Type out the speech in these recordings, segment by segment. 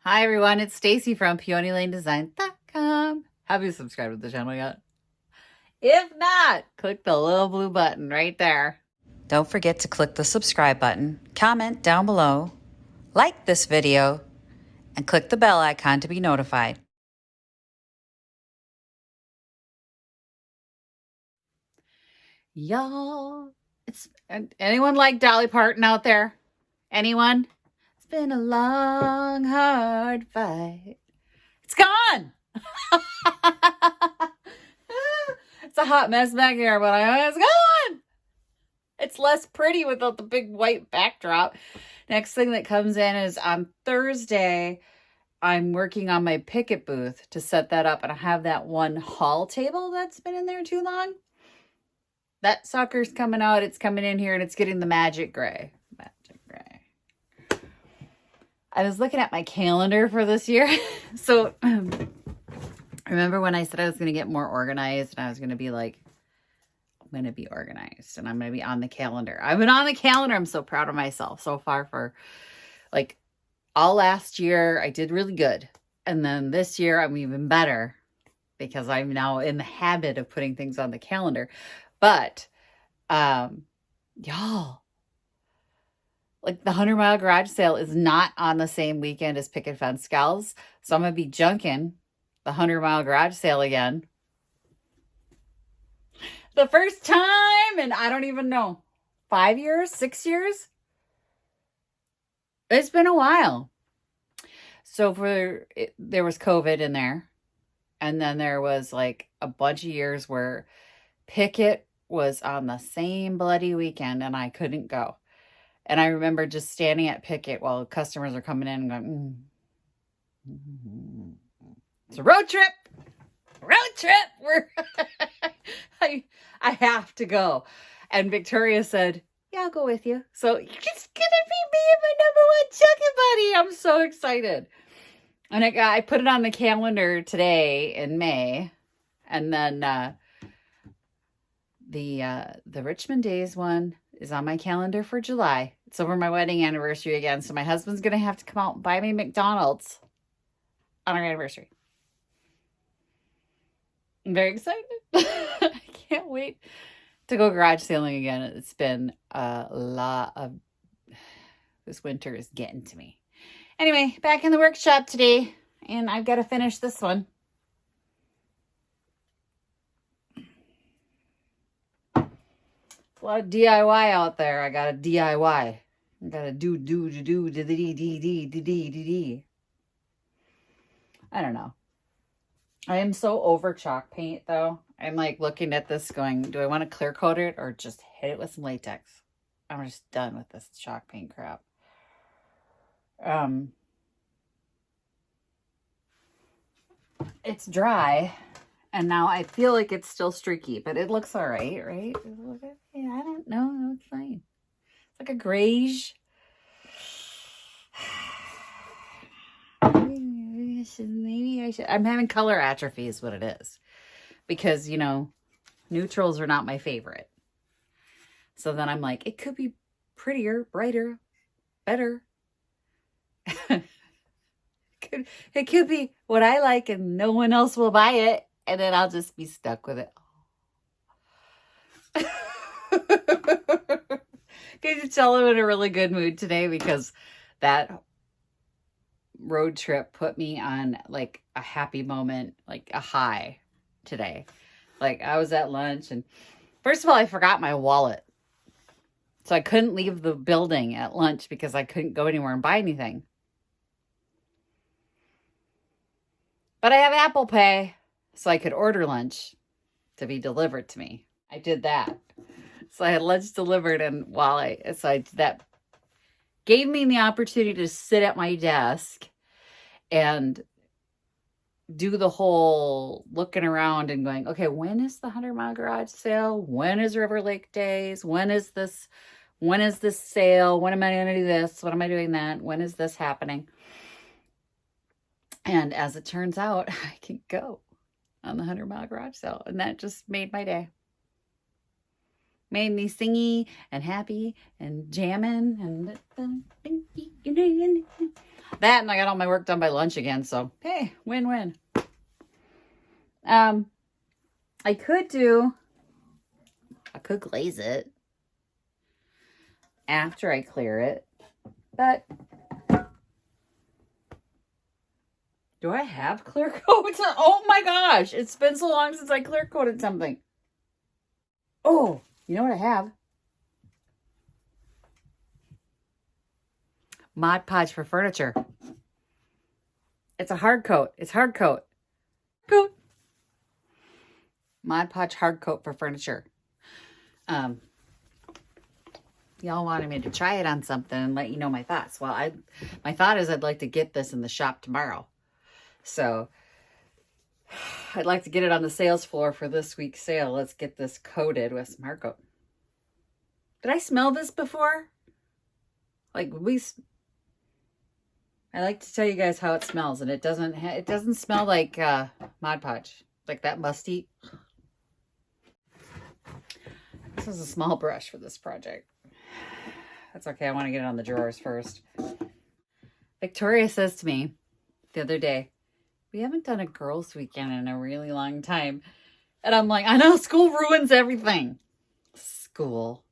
Hi everyone, it's Stacy from PeonyLaneDesign.com. Have you subscribed to the channel yet? If not, click the little blue button right there. Don't forget to click the subscribe button, comment down below, like this video, and click the bell icon to be notified. Y'all, anyone like Dolly Parton out there? Anyone? It's been a long, hard fight. It's gone! It's a hot mess back here, but it's gone! It's less pretty without the big white backdrop. Next thing that comes in is on Thursday, I'm working on my Picket booth to set that up, and I have that one hall table that's been in there too long. That sucker's coming out. It's coming in here, and it's getting the magic gray. Magic gray. I was looking at my calendar for this year. So, remember when I said I was going to get more organized, and I was going to be like, I'm going to be organized, and I'm going to be on the calendar. I've been on the calendar. I'm so proud of myself so far for like all last year. I did really good. And then this year I'm even better because I'm now in the habit of putting things on the calendar. But, y'all, like the 100-mile garage sale is not on the same weekend as Picket Fence Gals. So I'm going to be junking the 100-mile garage sale again. The first time in, I don't even know, 5 years, 6 years? It's been a while. So there was COVID in there. And then there was like a bunch of years where Picket was on the same bloody weekend and I couldn't go. And I remember just standing at Picket while customers are coming in and going, It's a road trip. I have to go. And Victoria said, yeah, I'll go with you. So it's gonna be me and my number one chunky buddy. I'm so excited. And I put it on the calendar today in May. And then the Richmond Days one is on my calendar for July. It's over my wedding anniversary again. So my husband's gonna have to come out and buy me McDonald's on our anniversary. I'm very excited. I can't wait to go garage sailing again. It's been a lot of... This winter is getting to me. Anyway, back in the workshop today, and I've got to finish this one. It's a lot of DIY out there. I got to DIY. I got to do. I don't know. I am so over chalk paint, though. I'm like looking at this going, do I want to clear coat it or just hit it with some latex? I'm just done with this chalk paint crap. It's dry, and now I feel like it's still streaky, but it looks all right, right? I don't know. It's fine. It's like a grayish. Maybe I should. I'm having color atrophy is what it is. Because, you know, neutrals are not my favorite. So then I'm like, it could be prettier, brighter, better. It could be what I like and no one else will buy it. And then I'll just be stuck with it. Can you tell I'm in a really good mood today because that road trip put me on like a happy moment, like a high today. Like I was at lunch and first of all, I forgot my wallet. So I couldn't leave the building at lunch because I couldn't go anywhere and buy anything. But I have Apple Pay, so I could order lunch to be delivered to me. I did that. So I had lunch delivered, and that gave me the opportunity to sit at my desk and do the whole looking around and going, okay, when is the 100-mile garage sale? When is River Lake Days? When is this sale? When am I going to do this? When am I doing that? When is this happening? And as it turns out, I can go on the 100-mile garage sale. And that just made my day. Made me singy and happy and jamming. And That, and I got all my work done by lunch again. So, hey, win-win. I could glaze it after I clear it, but do I have clear coat? Oh my gosh, it's been so long since I clear coated something. Oh, you know what I have? Mod Podge for furniture. It's a hard coat. It's hard coat. Coat. Mod Podge hard coat for furniture. Y'all wanted me to try it on something and let you know my thoughts. Well, my thought is I'd like to get this in the shop tomorrow. So I'd like to get it on the sales floor for this week's sale. Let's get this coated with some hard coat. Did I smell this before? I like to tell you guys how it smells, and it doesn't smell like Mod Podge, like that musty. This is a small brush for this project. That's okay. I want to get it on the drawers first. Victoria says to me the other day, we haven't done a girls' weekend in a really long time. And I'm like, I know, school ruins everything. School.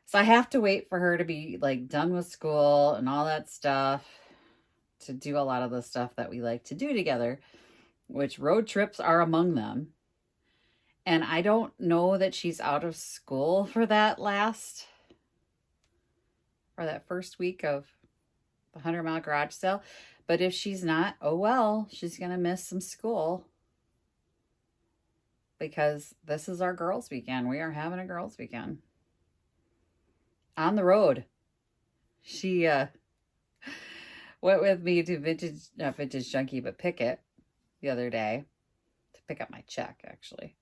So I have to wait for her to be like done with school and all that stuff to do a lot of the stuff that we like to do together, which road trips are among them. And I don't know that she's out of school for that first week of the 100-mile garage sale. But if she's not, oh well, she's going to miss some school. Because this is our girls' weekend. We are having a girls' weekend. On the road. She went with me to not Vintage Junkie, but Picket the other day. To pick up my check, actually.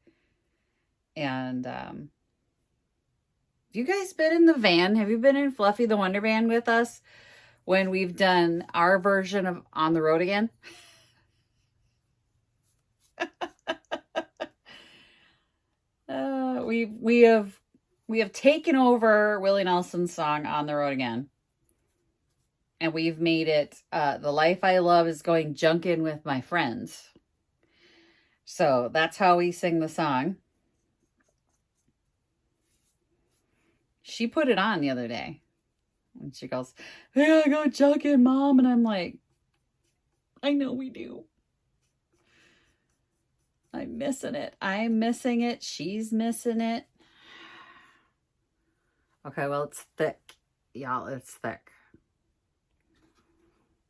And have you guys been in the van? Have you been in Fluffy the Wonder Van with us when we've done our version of On the Road Again? We have taken over Willie Nelson's song On the Road Again. And we've made it The Life I Love is Going Junkin' with My Friends. So that's how we sing the song. She put it on the other day. And she goes, "Hey, I go junkin', Mom." And I'm like, I know we do. I'm missing it. I'm missing it. She's missing it. Okay, well, it's thick. Y'all, it's thick.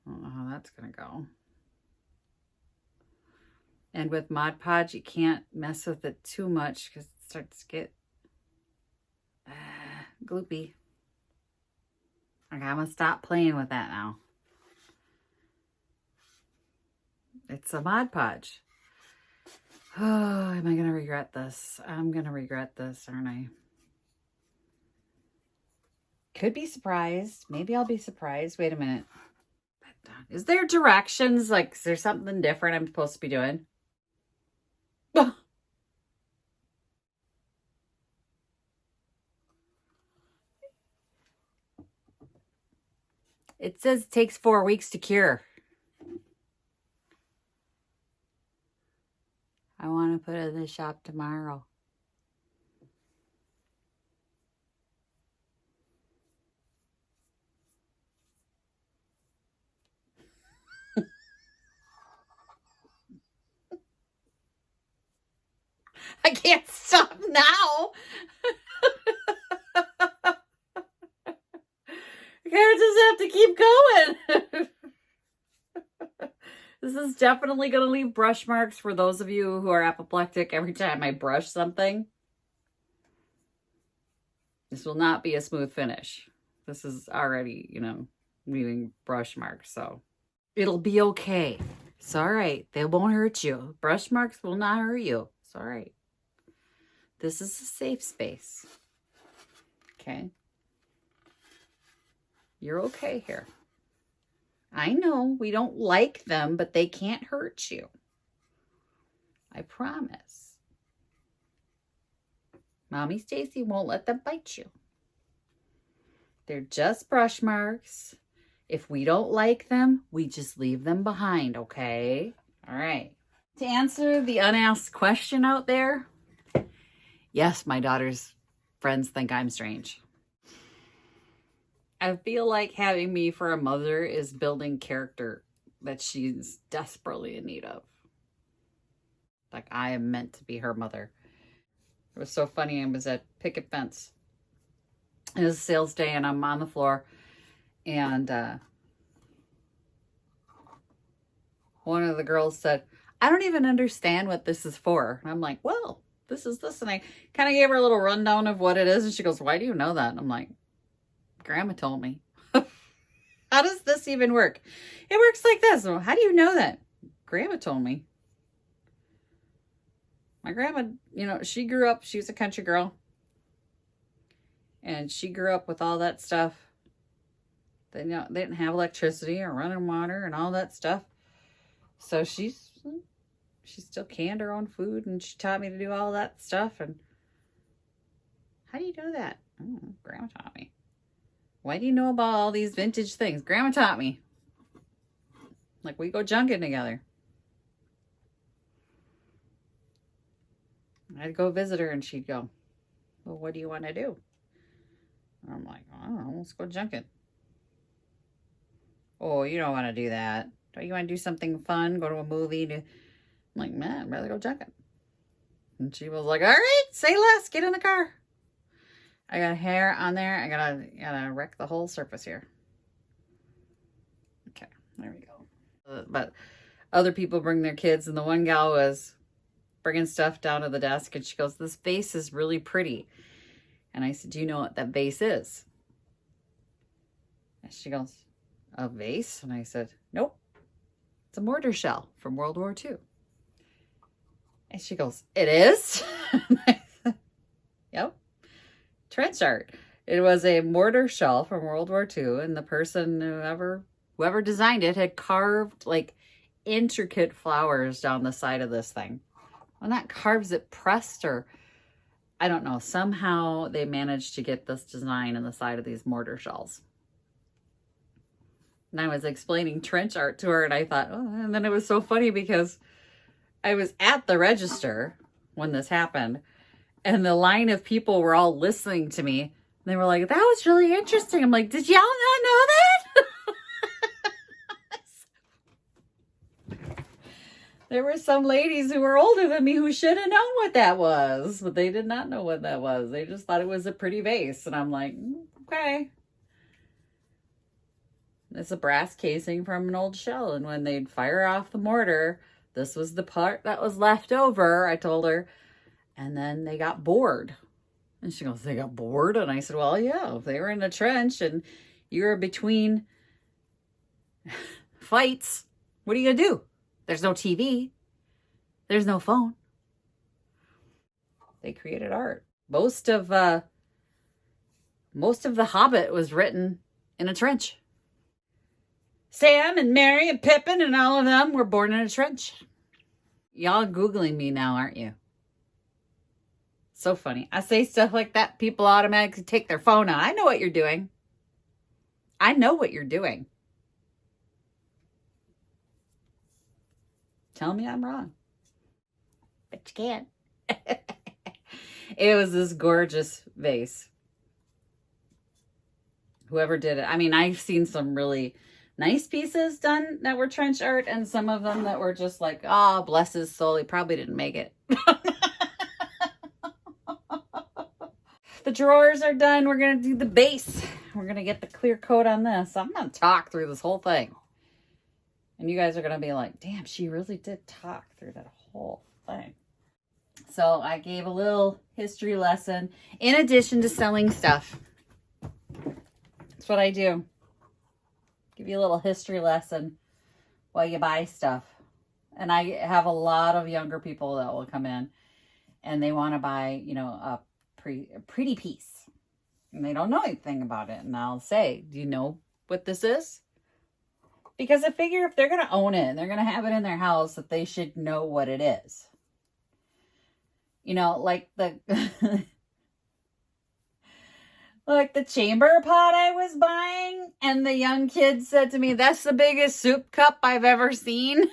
I don't know how that's going to go. And with Mod Podge, you can't mess with it too much because it starts to get gloopy. Okay, I'm going to stop playing with that now. It's a Mod Podge. Oh, am I going to regret this? I'm going to regret this, aren't I? Could be surprised. Maybe I'll be surprised. Wait a minute. Is there directions? Like, is there something different I'm supposed to be doing? It says it takes 4 weeks to cure. I want to put it in the shop tomorrow. I can't stop now. I just have to keep going. This is definitely going to leave brush marks for those of you who are apoplectic every time I brush something. This will not be a smooth finish. This is already, leaving brush marks, so it'll be okay. It's all right. They won't hurt you. Brush marks will not hurt you. It's all right. This is a safe space. Okay? You're okay here. I know we don't like them, but they can't hurt you. I promise. Mommy Stacy won't let them bite you. They're just brush marks. If we don't like them, we just leave them behind, okay? All right. To answer the unasked question out there, yes, my daughter's friends think I'm strange. I feel like having me for a mother is building character that she's desperately in need of. Like, I am meant to be her mother. It was so funny. I was at Picket Fence. It was a sales day, and I'm on the floor. And one of the girls said, I don't even understand what this is for. And I'm like, well, this is this. And I kind of gave her a little rundown of what it is. And she goes, why do you know that? And I'm like, Grandma told me. How does this even work? It works like this. Well, how do you know that? Grandma told me. My grandma, you know, she grew up, she was a country girl. And she grew up with all that stuff. They, you know, they didn't have electricity or running water and all that stuff. So she still canned her own food, and she taught me to do all that stuff. And how do you know that? Oh, Grandma taught me. Why do you know about all these vintage things? Grandma taught me. Like, we go junking together. I'd go visit her, and she'd go, well, what do you want to do? And I'm like, I don't know, let's go junking. Oh, you don't want to do that. Don't you want to do something fun? Go to a movie? I'm like, man, I'd rather go junking. And she was like, all right, say less. Get in the car. I got hair on there. I gotta wreck the whole surface here. Okay, there we go. But other people bring their kids, and the one gal was bringing stuff down to the desk, and she goes, this vase is really pretty. And I said, do you know what that vase is? And she goes, a vase? And I said, nope. It's a mortar shell from World War II. And she goes, it is? Yep. Trench art. It was a mortar shell from World War II, and the person, whoever designed it, had carved like intricate flowers down the side of this thing. Well, not carved, it pressed, or I don't know. Somehow they managed to get this design in the side of these mortar shells. And I was explaining trench art to her, and I thought, oh, and then it was so funny because I was at the register when this happened, and the line of people were all listening to me. And they were like, that was really interesting. I'm like, did y'all not know that? There were some ladies who were older than me who should have known what that was, but they did not know what that was. They just thought it was a pretty vase. And I'm like, okay. It's a brass casing from an old shell. And when they'd fire off the mortar, this was the part that was left over, I told her. And then they got bored. And she goes, they got bored? And I said, well, yeah, if they were in a trench and you were between fights, what are you going to do? There's no TV. There's no phone. They created art. Most of The Hobbit was written in a trench. Sam and Mary and Pippin and all of them were born in a trench. Y'all Googling me now, aren't you? So funny. I say stuff like that, people automatically take their phone out. I know what you're doing. I know what you're doing. Tell me I'm wrong. But you can't. It was this gorgeous vase. Whoever did it. I mean, I've seen some really nice pieces done that were trench art, and some of them that were just like, oh, bless his soul, he probably didn't make it. The drawers are done. We're going to do the base. We're going to get the clear coat on this. I'm going to talk through this whole thing. And you guys are going to be like, damn, she really did talk through that whole thing. So I gave a little history lesson in addition to selling stuff. That's what I do. Give you a little history lesson while you buy stuff. And I have a lot of younger people that will come in and they want to buy, you know, a pretty piece. And they don't know anything about it. And I'll say, do you know what this is? Because I figure if they're going to own it and they're going to have it in their house, that they should know what it is. You know, like the like the chamber pot I was buying, and the young kid said to me, "That's the biggest soup cup I've ever seen."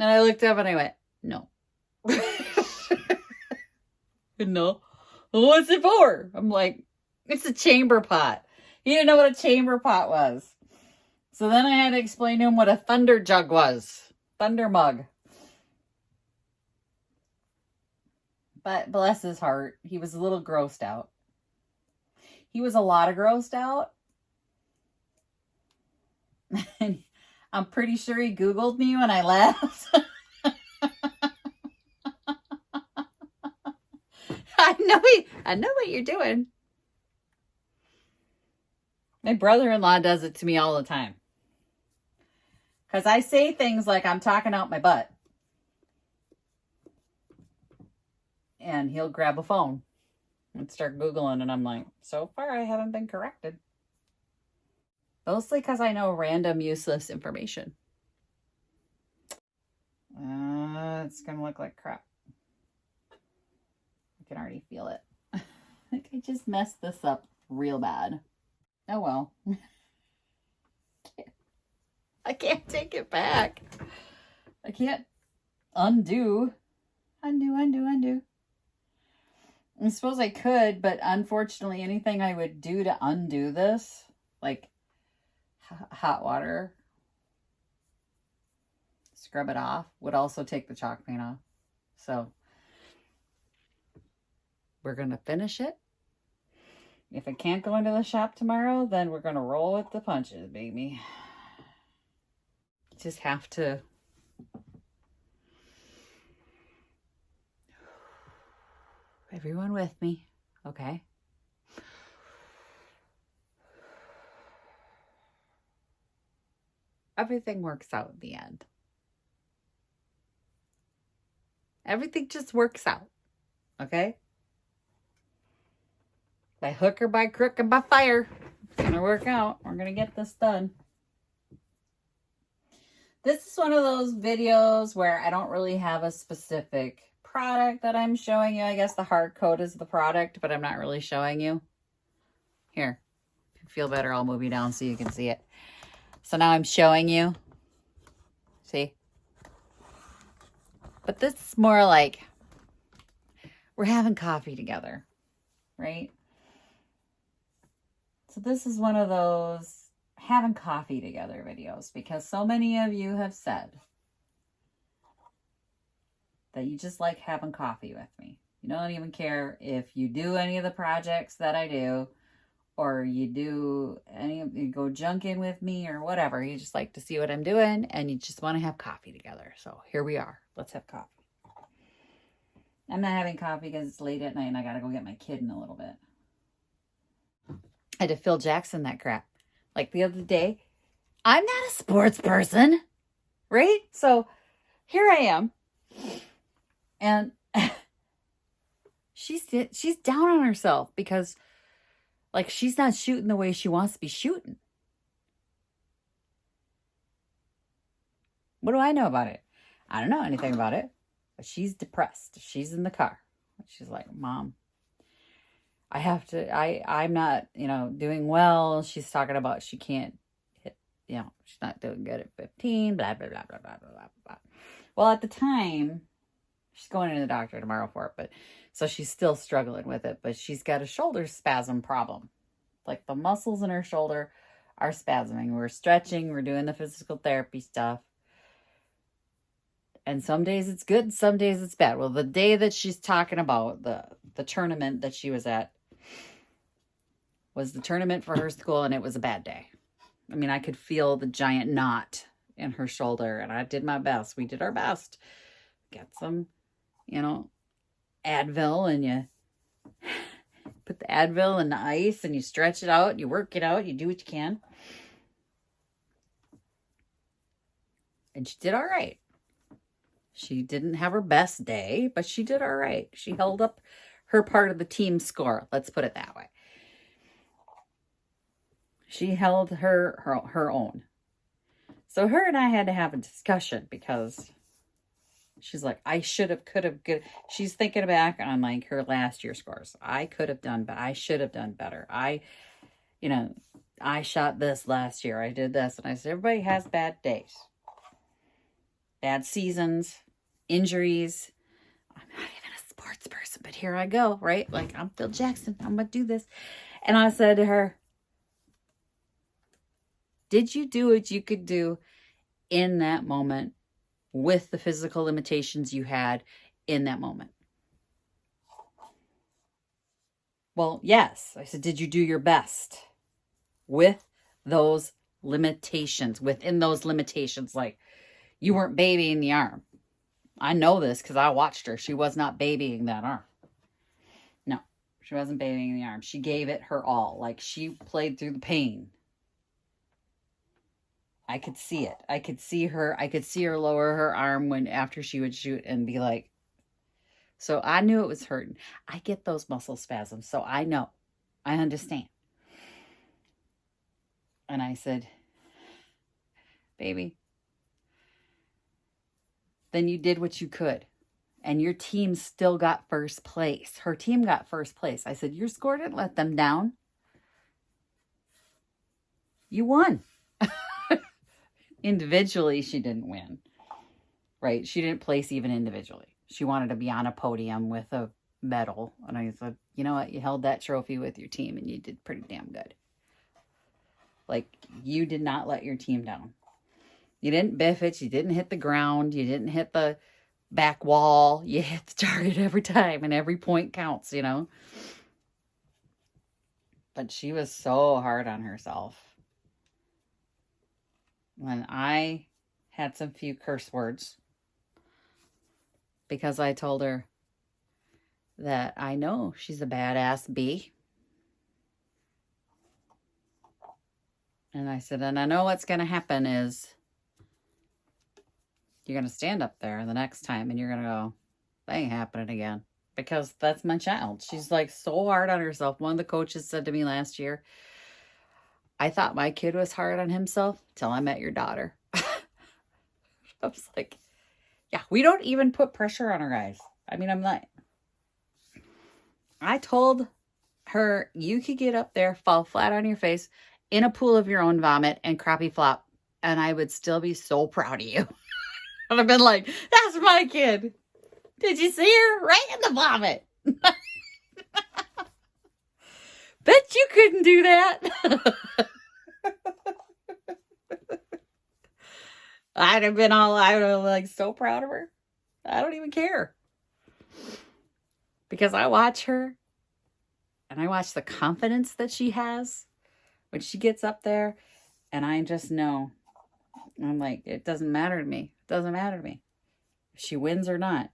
And I looked up and I went, "No." No. What's it for? I'm like, "It's a chamber pot." He didn't know what a chamber pot was. So then I had to explain to him what a thunder jug was. Thunder mug. But bless his heart, he was a little grossed out. He was a lot of grossed out. And I'm pretty sure he Googled me when I left. I know what you're doing. My brother-in-law does it to me all the time. Because I say things like I'm talking out my butt. And he'll grab a phone and start Googling. And I'm like, so far I haven't been corrected. Mostly because I know random useless information. It's going to look like crap. I can already feel it. I think I just messed this up real bad. Oh well. I can't take it back. I can't undo. Undo. I suppose I could, but unfortunately anything I would do to undo this, like hot water, scrub it off, would also take the chalk paint off. So we're going to finish it. If I can't go into the shop tomorrow, then we're going to roll with the punches, baby. Just have to everyone with me, okay? Everything works out in the end. Everything just works out, okay? By hook or by crook and by fire, it's going to work out. We're going to get this done. This is one of those videos where I don't really have a specific product that I'm showing you. I guess the hard coat is the product, but I'm not really showing you. Here, if you feel better, I'll move you down so you can see it. So now I'm showing you. See? But this is more like we're having coffee together, right? So this is one of those having coffee together videos, because so many of you have said that you just like having coffee with me. You don't even care if you do any of the projects that I do, or you do you go junking with me or whatever. You just like to see what I'm doing and you just want to have coffee together. So here we are. Let's have coffee. I'm not having coffee because it's late at night and I got to go get my kid in a little bit. I had to Phil Jackson that crap. Like the other day, I'm not a sports person, right? So here I am. And she's down on herself because like she's not shooting the way she wants to be shooting. What do I know about it? I don't know anything about it. But she's depressed. She's in the car. She's like, Mom, I'm not, doing well. She's talking about she can't hit, she's not doing good at 15, blah, blah, blah, blah, blah, blah, blah. Well, at the time, she's going to the doctor tomorrow for it, but so she's still struggling with it, but she's got a shoulder spasm problem. Like the muscles in her shoulder are spasming. We're stretching, we're doing the physical therapy stuff. And some days it's good, some days it's bad. Well, the day that she's talking about, the tournament that she was at, was the tournament for her school, and it was a bad day. I mean, I could feel the giant knot in her shoulder, and I did my best. We did our best. Get some, Advil, and you put the Advil in the ice, and you stretch it out, you work it out, you do what you can. And she did all right. She didn't have her best day, but she did all right. She held up her part of the team score. Let's put it that way. She held her own. So her and I had to have a discussion because She's like, I should have, could have, good. She's thinking back on like her last year scores. I could have done, but I should have done better. You know, I shot this last year. I did this. And I said, everybody has bad days, bad seasons, injuries. I'm not even a sports person, but here I go, right? Like, I'm Phil Jackson. I'm going to do this. And I said to her, did you do what you could do in that moment with the physical limitations you had in that moment? Well, yes. I said, did you do your best with those limitations, within those limitations? Like, you weren't babying the arm. I know this because I watched her. She was not babying that arm. No, she wasn't babying the arm. She gave it her all. Like, she played through the pain. I could see it. I could see her lower her arm after she would shoot and be like, so I knew it was hurting. I get those muscle spasms, so I know. I understand. And I said, baby, then you did what you could. And your team still got first place. Her team got first place. I said, your score didn't let them down. You won. Individually, she didn't win. Right? She didn't place even individually. She wanted to be on a podium with a medal. And I said, you know what? You held that trophy with your team and you did pretty damn good. Like, you did not let your team down. You didn't biff it. You didn't hit the ground. You didn't hit the back wall. You hit the target every time, and every point counts, you know. But she was so hard on herself. When I had some few curse words, because I told her that I know she's a badass bee. And I said, and I know what's going to happen is you're going to stand up there the next time and you're going to go, that ain't happening again. Because that's my child. She's like so hard on herself. One of the coaches said to me last year, I thought my kid was hard on himself till I met your daughter. I was like, yeah, we don't even put pressure on our guys. I mean, I told her, you could get up there, fall flat on your face in a pool of your own vomit and crappy flop, and I would still be so proud of you. And I've been like, that's my kid. Did you see her? Right in the vomit. Bet you couldn't do that. I'd have been like so proud of her. I don't even care. Because I watch her and I watch the confidence that she has when she gets up there, and I just know, I'm like, it doesn't matter to me. It doesn't matter to me if she wins or not.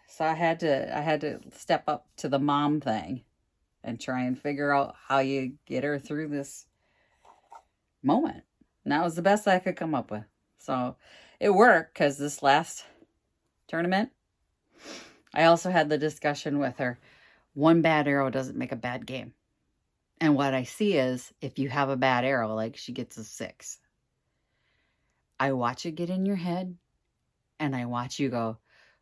So I had to step up to the mom thing and try and figure out how you get her through this moment. And that was the best I could come up with. So it worked, because this last tournament, I also had the discussion with her. One bad arrow doesn't make a bad game. And what I see is, if you have a bad arrow, like she gets a 6, I watch it get in your head, and I watch you go,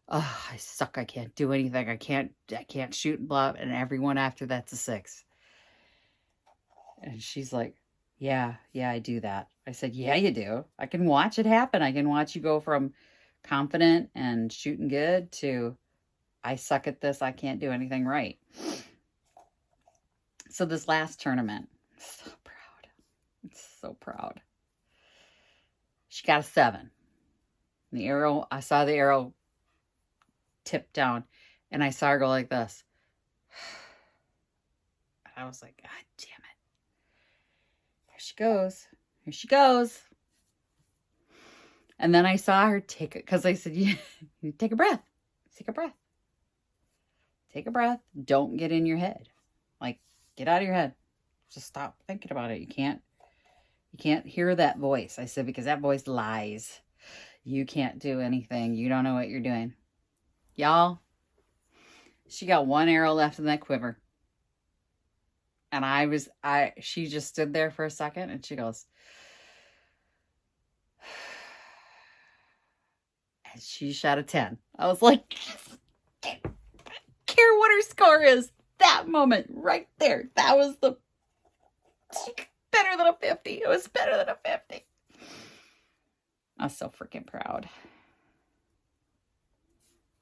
oh, I suck. I can't do anything. I can't shoot and blah. And everyone after that's a 6. And she's like, yeah, I do that. I said, yeah, you do. I can watch it happen. I can watch you go from confident and shooting good to, I suck at this. I can't do anything right. So this last tournament, so proud. I'm so proud. She got a 7. The arrow, I saw the arrow tip down, and I saw her go like this. I was like, God damn it. Here she goes. Here she goes. And then I saw her take it, because I said, you take a breath. Take a breath. Take a breath. Don't get in your head. Like, get out of your head. Just stop thinking about it. You can't hear that voice. I said, because that voice lies. You can't do anything. You don't know what you're doing. Y'all, she got one arrow left in that quiver. And she just stood there for a second, and she goes, She shot a 10. I was like, I don't care what her score is. That moment right there. That was better than a 50. It was better than a 50. I was so freaking proud.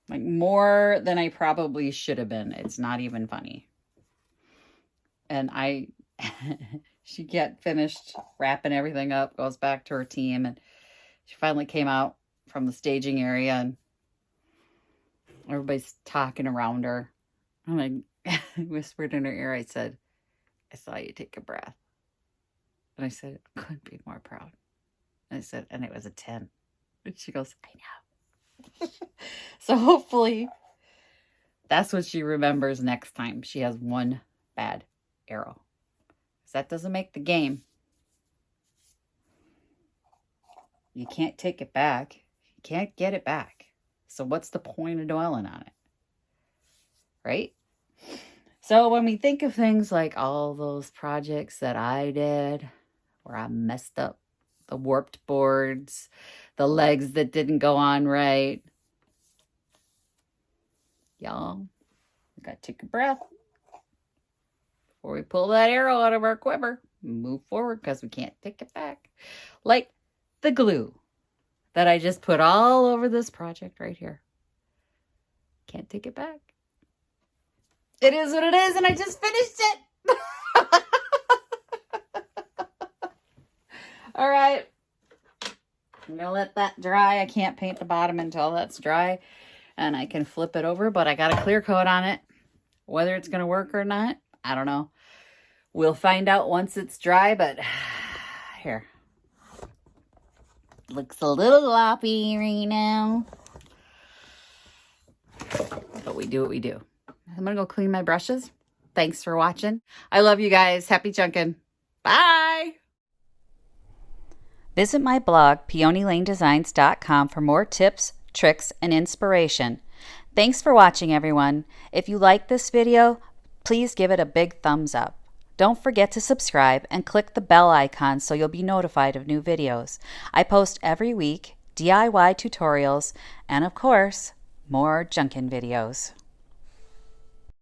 Like more than I probably should have been. It's not even funny. And she get finished wrapping everything up, goes back to her team, and she finally came out from the staging area, and everybody's talking around her. I'm like, I whispered in her ear, I said, I saw you take a breath. And I said, I couldn't be more proud. And I said, and it was a 10. And she goes, I know. So hopefully that's what she remembers next time she has one bad arrow. Because that doesn't make the game. You can't take it back. You can't get it back. So what's the point of dwelling on it? Right? So when we think of things like all those projects that I did, where I messed up the warped boards, the legs that didn't go on right, y'all, we got to take a breath before we pull that arrow out of our quiver. Move forward because we can't take it back. Like the glue that I just put all over this project right here. Can't take it back. It is what it is, and I just finished it. All right. I'm going to let that dry. I can't paint the bottom until that's dry, and I can flip it over, but I got a clear coat on it. Whether it's going to work or not, I don't know. We'll find out once it's dry, but here. Looks a little gloppy right now. But we do what we do. I'm going to go clean my brushes. Thanks for watching. I love you guys. Happy chunking. Bye. Visit my blog, peonylanedesigns.com, for more tips, tricks, and inspiration. Thanks for watching, everyone. If you like this video, please give it a big thumbs up. Don't forget to subscribe and click the bell icon so you'll be notified of new videos. I post every week DIY tutorials and, of course, more junkin' videos.